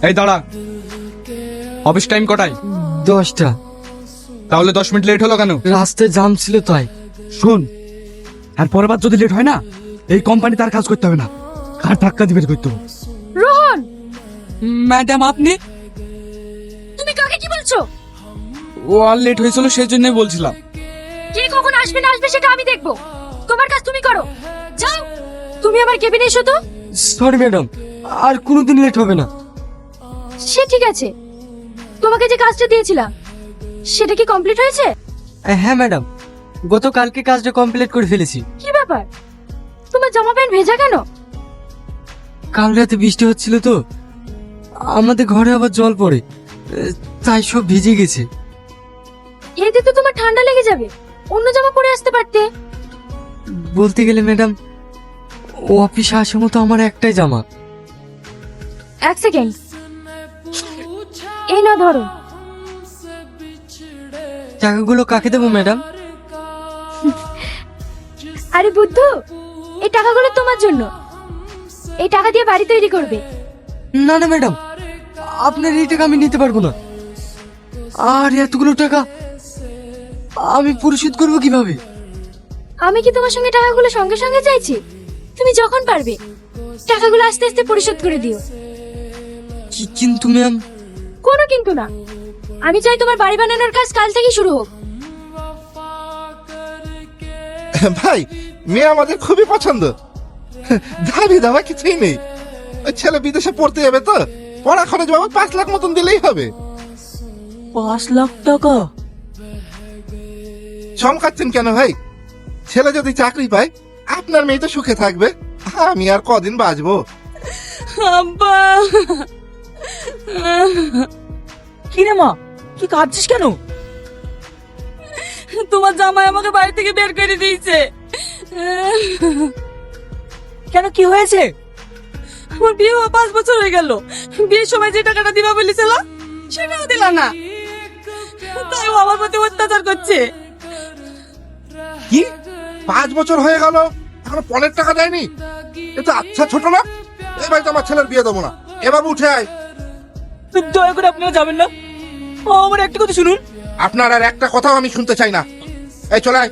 এই দাঁড়া, office time কটায়? 10টা। তাহলে 10 মিনিট লেট হলো কেন? রাস্তায় জাম ছিল তাই। শোন, আর পরের বার যদি লেট হয় না, এই কোম্পানি তার কাজ করতে হবে না, কার ধাক্কা দিবে করতে হবে। রোহন, ম্যাডাম আপনি? তুমি কাকে কি বলছো? ও আর লেট হয়েছিল সেই জন্যই বলছিলাম। কে কখন আসবে না আসবে সেটা আমি দেখবো। তোমার কাজ তুমি করো, যাও। তুমি আমার কেবিনে এসো তো। সরি ম্যাডাম, আর কোনোদিন লেট হবে না। সে ঠিক আছে, তোমাকে যে কাজটা দিয়েছিলাম সেটা কি কমপ্লিট হয়েছে? হ্যাঁ ম্যাডাম, গতকালকে কাজটা কমপ্লিট করে ফেলেছি। কি ব্যাপার, তোমার জামা প্যান্ট ভেজা কেন? কাল রাতে বৃষ্টি হচ্ছিল তো, আমাদের ঘরে আবার জল পড়ে, তাই সব ভিজে গেছে। এতে তো তোমার ঠান্ডা লেগে যাবে, অন্য জামা পরে আসতে পারতে। বলতে গেলে ম্যাডাম, অফিসে আসার মতো আমার একটাই জামা। এক সেকেন্ড, এই না ধরো। টাকাগুলো কাকে দেবো ম্যাডাম? আরে বুদ্ধু, এই টাকাগুলো তোমার জন্য। এই টাকা দিয়ে বাড়ি তৈরি করবে। না না ম্যাডাম, আপনার এই টাকা আমি নিতে পারবো না। আর এতগুলো টাকা আমি পরিশোধ করবো কিভাবে? আমি কি তোমার সঙ্গে টাকাগুলো সঙ্গে সঙ্গে চাইছি? তুমি যখন পারবে টাকাগুলো আস্তে আস্তে পরিশোধ করে দিও। কিন্তু ম্যাম। কোনো কিন্তু না, আমি চাই তোমার বাড়ি বানানোর কাজ কাল থেকে শুরু হোক। ভাই, মেয়ে আমাদের খুবই পছন্দ। দাবি দাবা কিছুই নেই। ওই ছেলে বিদেশে পড়তে যাবে তো, পড়া খরচ বাবদ 5 লাখ মতন দিলেই হবে। 5 লাখ টাকা? চমকাচ্ছেন কেন ভাই? ছেলে যদি চাকরি পায়, আপনার মেয়ে তো সুখে থাকবে, আমি আর কদিন বাঁচবো। আব্বা, কি রে মা, তুই কাঁদছিস কেন? তোমার জামাই আমাকে বাড়ি থেকে বের করে দিয়েছে। কেন, কি হয়েছে? আমার বিয়ে হওয়া 5 বছর হয়ে গেল। বিয়ের সময় যে টাকাটা দিবা বলেছিল সেটাও দিলা না, তাই ও আমার প্রতি অত্যাচার করছে। কি 5 বছর হয়ে গেল এখনো পনের টাকা দেয়নি? এটা আচ্ছা ছোট না? এবার তো আমার ছেলের বিয়ে দেবো না। এবার উঠে আয়। দয়া করে আপনারা যাবেন না, আমার একটা কথা শুনুন। আপনার আর একটা কথাও আমি শুনতে চাই না। এই চলে আয়।